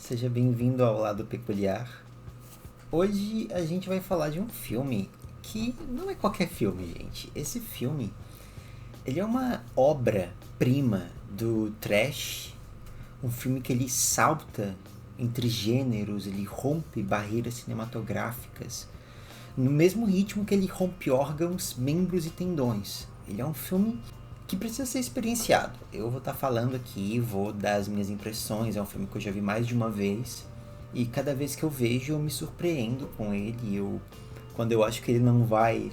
seja bem-vindo ao Lado Peculiar. Hoje a gente vai falar de um filme que não é qualquer filme, gente. Esse filme, ele é uma obra-prima do trash, um filme que ele salta entre gêneros, ele rompe barreiras cinematográficas, no mesmo ritmo que ele rompe órgãos, membros e tendões. Ele é um filme que precisa ser experienciado. Eu vou estar falando aqui, vou dar as minhas impressões. É um filme que eu já vi mais de uma vez. E cada vez que eu vejo, eu me surpreendo com ele. Quando eu acho que ele não vai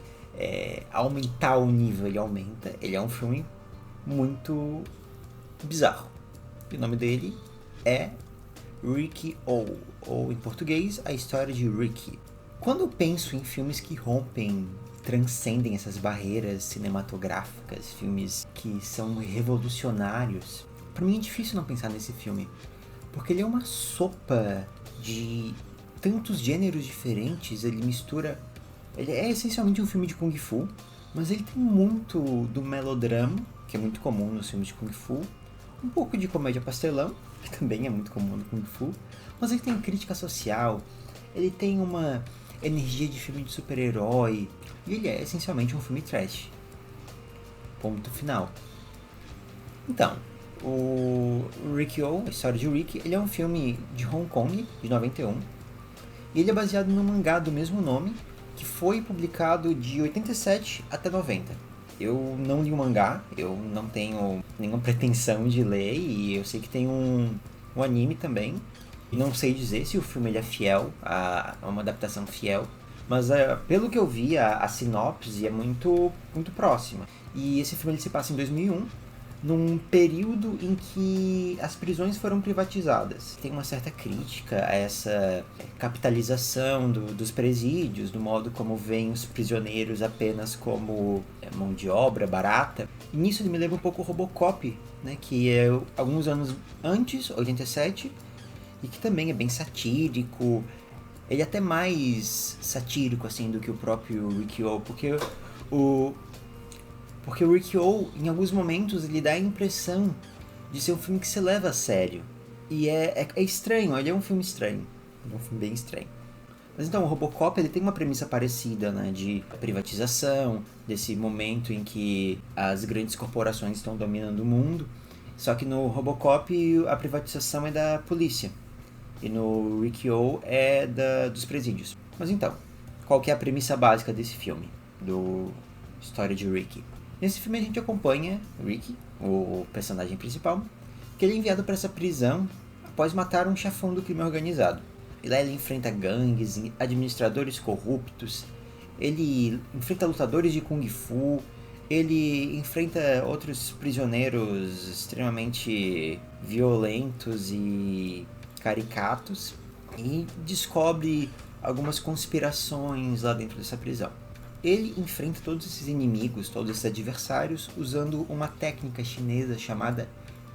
aumentar o nível, ele aumenta. Ele é um filme muito bizarro. E o nome dele é Ricky-O, ou em português, A História de Ricky. Quando eu penso em filmes que rompem, transcendem essas barreiras cinematográficas, filmes que são revolucionários, pra mim é difícil não pensar nesse filme, porque ele é uma sopa de tantos gêneros diferentes. Ele mistura, ele é essencialmente um filme de Kung Fu, mas ele tem muito do melodrama, que é muito comum nos filmes de Kung Fu, um pouco de comédia pastelão, que também é muito comum no Kung Fu, mas ele tem crítica social, ele tem uma energia de filme de super-herói, e ele é essencialmente um filme trash. Ponto final. Então, o Ricky-O, A História de Ricky, ele é um filme de Hong Kong, de 91, e ele é baseado no mangá do mesmo nome, que foi publicado de 87 até 90. Eu não li o mangá, eu não tenho nenhuma pretensão de ler, e eu sei que tem um anime também. E não sei dizer se o filme ele é fiel, a uma adaptação fiel, mas pelo que eu vi, a sinopse é muito próxima. E esse filme ele se passa em 2001, num período em que as prisões foram privatizadas. Tem uma certa crítica a essa capitalização dos presídios, do modo como veem os prisioneiros apenas como mão de obra barata. E nisso ele me lembra um pouco o Robocop, né, que é alguns anos antes, 87, e que também é bem satírico. Ele é até mais satírico assim do que o próprio Ricky-O, porque o Ricky-O, em alguns momentos, ele dá a impressão de ser um filme que se leva a sério. E é estranho, ele é um filme estranho. É um filme bem estranho. Mas então, o Robocop ele tem uma premissa parecida, né, de privatização, desse momento em que as grandes corporações estão dominando o mundo. Só que no Robocop a privatização é da polícia. E no Ricky-O é dos presídios. Mas então, qual que é a premissa básica desse filme? Do História de Ricky? Nesse filme a gente acompanha Ricky, o personagem principal, que ele é enviado para essa prisão após matar um chefão do crime organizado. E lá ele enfrenta gangues, administradores corruptos, ele enfrenta lutadores de Kung Fu, ele enfrenta outros prisioneiros extremamente violentos e caricatos, e descobre algumas conspirações lá dentro dessa prisão. Ele enfrenta todos esses inimigos, todos esses adversários, usando uma técnica chinesa chamada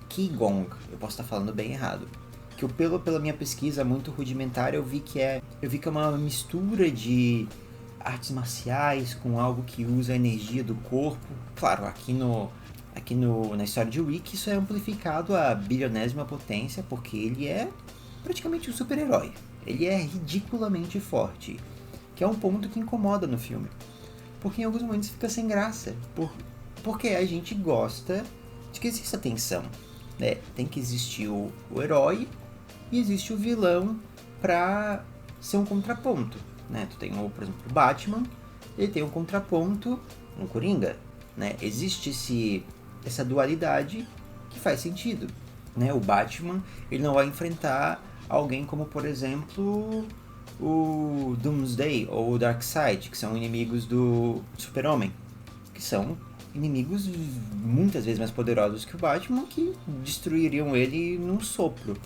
Qigong. Eu posso estar falando bem errado. Que pela minha pesquisa muito rudimentar, eu vi que é uma mistura de artes marciais com algo que usa a energia do corpo. Claro, na história de Rick, isso é amplificado à bilionésima potência, porque ele é praticamente um super-herói. Ele é ridiculamente forte, que é um ponto que incomoda no filme. Porque em alguns momentos fica sem graça. Porque a gente gosta de que exista tensão, né? Tem que existir o herói e existe o vilão pra ser um contraponto, né? Tu tem, por exemplo, o Batman, ele tem um contraponto no Coringa, né? Existe essa dualidade que faz sentido, né? O Batman, ele não vai enfrentar alguém como, por exemplo, o Doomsday ou o Darkseid, que são inimigos do Super-Homem, que são inimigos muitas vezes mais poderosos que o Batman, que destruiriam ele num sopro.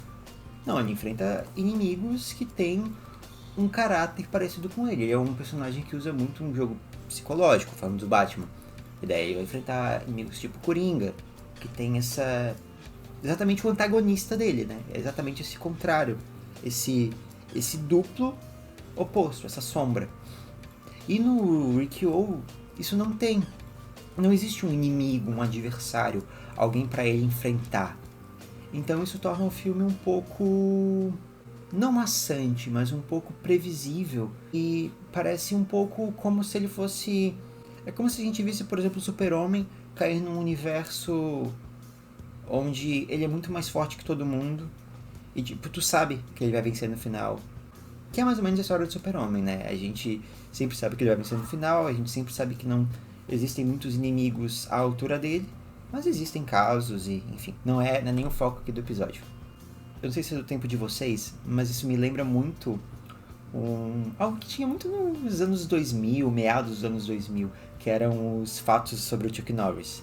Não, ele enfrenta inimigos que têm um caráter parecido com ele. Ele é um personagem que usa muito um jogo psicológico, falando do Batman. E daí ele vai enfrentar inimigos tipo Coringa, que tem exatamente o antagonista dele, né? É exatamente esse contrário, esse duplo oposto, essa sombra. E no Ricky-O, isso não tem. Não existe um inimigo, um adversário, alguém para ele enfrentar. Então isso torna o filme um pouco não maçante, mas um pouco previsível. E parece um pouco como se ele fosse... É como se a gente visse, por exemplo, o Super-Homem cair num universo onde ele é muito mais forte que todo mundo. E tipo, tu sabe que ele vai vencer no final. Que é mais ou menos a história do Super-Homem, né? A gente sempre sabe que ele vai vencer no final, a gente sempre sabe que não existem muitos inimigos à altura dele, mas existem casos e, enfim, não é nem o foco aqui do episódio. Eu não sei se é do tempo de vocês, mas isso me lembra muito algo que tinha muito nos anos 2000, meados dos anos 2000, que eram os fatos sobre o Chuck Norris.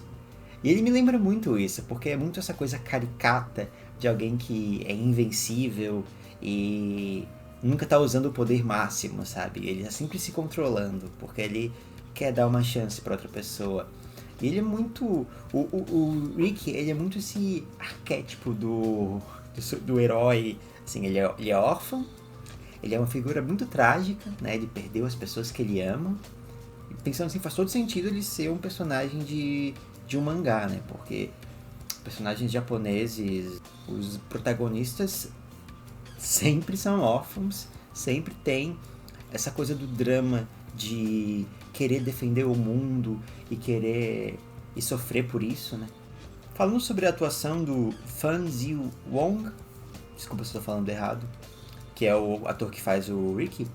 E ele me lembra muito isso, porque é muito essa coisa caricata de alguém que é invencível e nunca tá usando o poder máximo, sabe? Ele tá sempre se controlando, porque ele quer dar uma chance pra outra pessoa. E ele é muito... O Rick, ele é muito esse arquétipo do herói. Assim, ele é órfão, ele é uma figura muito trágica, né? Ele perdeu as pessoas que ele ama. E pensando assim, faz todo sentido ele ser um personagem de um mangá, né? Porque personagens japoneses, os protagonistas sempre são órfãos, sempre tem essa coisa do drama de querer defender o mundo e querer e sofrer por isso, né? Falando sobre a atuação do Fan Zi Wong, desculpa se estou falando errado, que é o ator que faz o Ricky,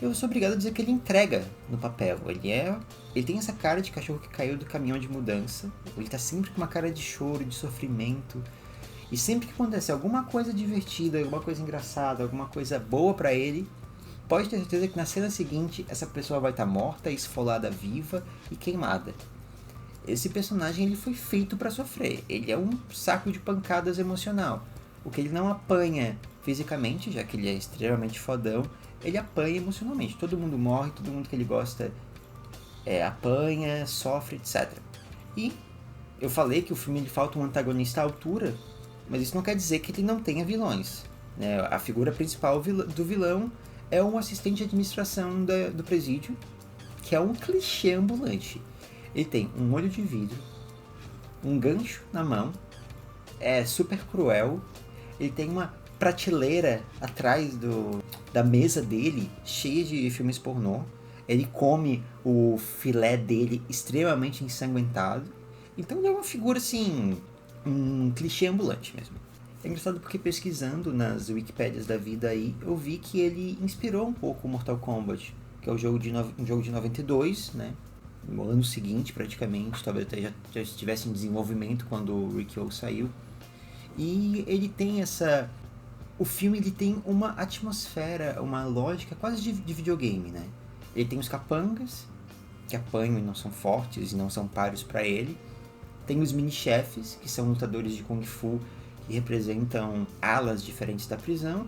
eu sou obrigado a dizer que ele entrega no papel. Ele tem essa cara de cachorro que caiu do caminhão de mudança. Ele tá sempre com uma cara de choro, de sofrimento. E sempre que acontece alguma coisa divertida, alguma coisa engraçada, alguma coisa boa pra ele, pode ter certeza que na cena seguinte essa pessoa vai estar morta, esfolada viva e queimada. Esse personagem ele foi feito pra sofrer. Ele é um saco de pancadas emocional. O que ele não apanha fisicamente, já que ele é extremamente fodão, ele apanha emocionalmente. Todo mundo morre, todo mundo que ele gosta apanha, sofre, etc. E eu falei que o filme ele falta um antagonista à altura, mas isso não quer dizer que ele não tenha vilões, né? A figura principal do vilão é um assistente de administração do presídio, que é um clichê ambulante. Ele tem um olho de vidro, um gancho na mão, é super cruel, ele tem uma prateleira atrás da mesa dele, cheia de filmes pornô, ele come o filé dele extremamente ensanguentado, então ele é uma figura assim, um clichê ambulante mesmo. É engraçado porque pesquisando nas Wikipédias da vida aí, eu vi que ele inspirou um pouco o Mortal Kombat, que é um jogo de 92, né? No ano seguinte, praticamente, talvez até já estivesse em desenvolvimento quando o Rikyo saiu. E ele tem essa... O filme ele tem uma atmosfera, uma lógica quase de videogame, né? Ele tem os capangas, que apanham e não são fortes e não são páreos para ele. Tem os mini-chefes, que são lutadores de Kung Fu, que representam alas diferentes da prisão.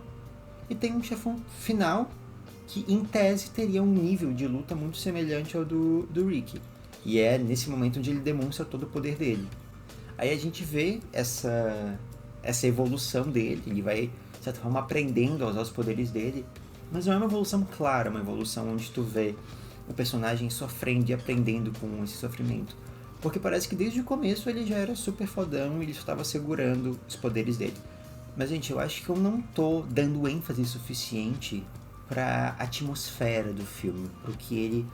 E tem um chefão final, que em tese teria um nível de luta muito semelhante ao do Ricky. E é nesse momento onde ele demonstra todo o poder dele. Aí a gente vê essa evolução dele, ele vai, de certa forma, aprendendo a usar os poderes dele, mas não é uma evolução clara, uma evolução onde tu vê o personagem sofrendo e aprendendo com esse sofrimento. Porque parece que desde o começo ele já era super fodão e ele só estava segurando os poderes dele. Mas, gente, eu acho que eu não tô dando ênfase suficiente pra atmosfera do filme, porque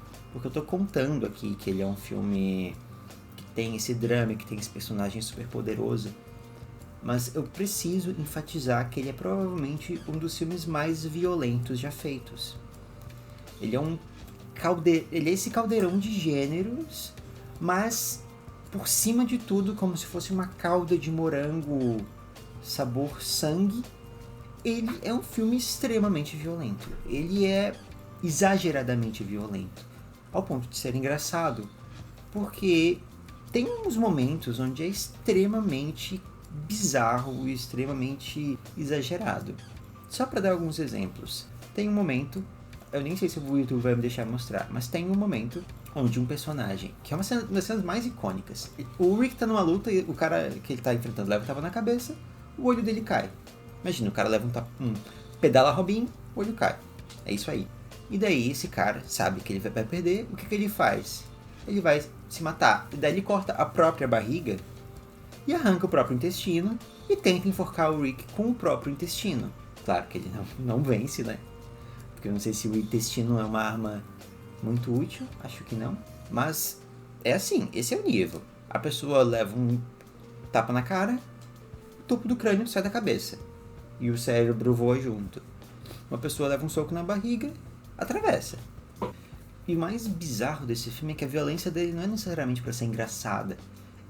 eu tô contando aqui que ele é um filme que tem esse drama, que tem esse personagem super poderoso, mas eu preciso enfatizar que ele é provavelmente um dos filmes mais violentos já feitos. Ele é esse caldeirão de gêneros, mas por cima de tudo, como se fosse uma calda de morango sabor sangue, ele é um filme extremamente violento. Ele é exageradamente violento, ao ponto de ser engraçado, porque tem uns momentos onde é extremamente bizarro e extremamente exagerado. Só para dar alguns exemplos. Tem um momento, eu nem sei se o YouTube vai me deixar mostrar, mas tem um momento onde um personagem, que é uma das cenas mais icônicas, o Rick tá numa luta e o cara que ele tá enfrentando leva um tapa na cabeça, o olho dele cai. Imagina, o cara leva pedala Robin, o olho cai. É isso aí. E daí esse cara sabe que ele vai perder, o que ele faz? Ele vai se matar. E daí ele corta a própria barriga e arranca o próprio intestino e tenta enforcar o Rick com o próprio intestino. Claro que ele não vence, né? Porque eu não sei se o intestino é uma arma muito útil, acho que não. Mas é assim, esse é o nível. A pessoa leva um tapa na cara, o topo do crânio sai da cabeça. E o cérebro voa junto. Uma pessoa leva um soco na barriga, atravessa. E o mais bizarro desse filme é que a violência dele não é necessariamente para ser engraçada.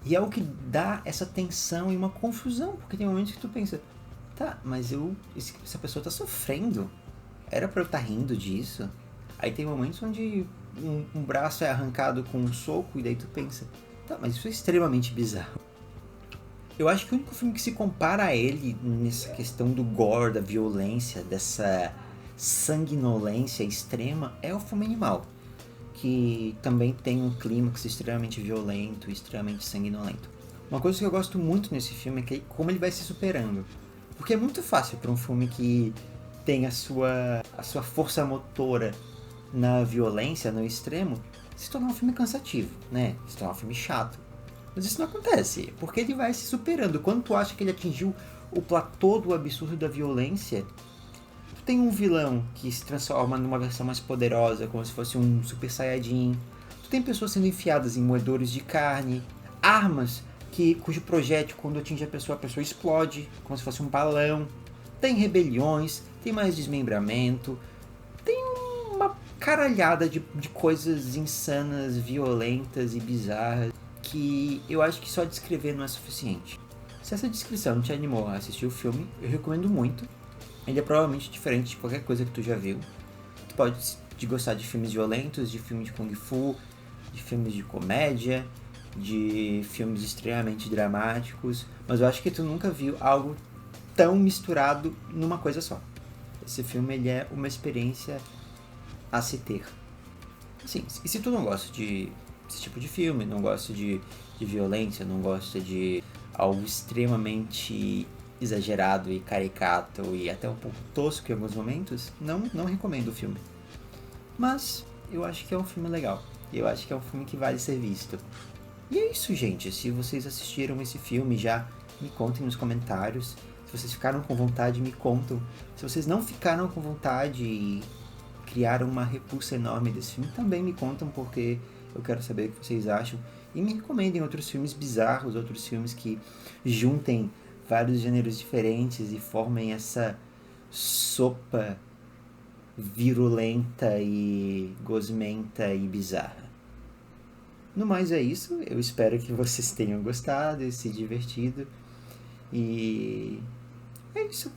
E é o que dá essa tensão e uma confusão, porque tem momentos que tu pensa, tá, mas essa pessoa tá sofrendo. Era pra eu estar rindo disso? Aí tem momentos onde um braço é arrancado com um soco e daí tu pensa, tá, mas isso é extremamente bizarro. Eu acho que o único filme que se compara a ele nessa questão do gore, da violência, dessa sanguinolência extrema é o Filme Animal, que também tem um clímax extremamente violento e extremamente sanguinolento. Uma coisa que eu gosto muito nesse filme é como ele vai se superando. Porque é muito fácil para um filme que tem a sua força motora na violência, no extremo, se tornar um filme cansativo, né? Se tornar um filme chato. Mas isso não acontece, porque ele vai se superando. Quando tu acha que ele atingiu o platô do absurdo da violência, tu tem um vilão que se transforma numa versão mais poderosa, como se fosse um Super Saiyajin. Tu tem pessoas sendo enfiadas em moedores de carne, armas cujo projétil, quando atinge a pessoa explode, como se fosse um balão. Tem rebeliões, tem mais desmembramento, tem uma caralhada de coisas insanas, violentas e bizarras que eu acho que só descrever não é suficiente. Se essa descrição te animou a assistir o filme, eu recomendo muito. Ele é provavelmente diferente de qualquer coisa que tu já viu. Tu pode gostar de filmes violentos, de filmes de Kung Fu, de filmes de comédia, de filmes extremamente dramáticos, mas eu acho que tu nunca viu algo tão misturado numa coisa só. Esse filme ele é uma experiência a se ter. Sim, e se tu não gosta desse tipo de filme, não gosta de violência, não gosta de algo extremamente exagerado e caricato e até um pouco tosco em alguns momentos, não recomendo o filme. Mas eu acho que é um filme legal. Eu acho que é um filme que vale ser visto. E é isso, gente. Se vocês assistiram esse filme já, me contem nos comentários. Se vocês ficaram com vontade, me contam. Se vocês não ficaram com vontade e criaram uma repulsa enorme desse filme, também me contam, porque eu quero saber o que vocês acham. E me recomendem outros filmes bizarros, outros filmes que juntem vários gêneros diferentes e formem essa sopa virulenta e gosmenta e bizarra. No mais é isso, eu espero que vocês tenham gostado e se divertido. E é isso.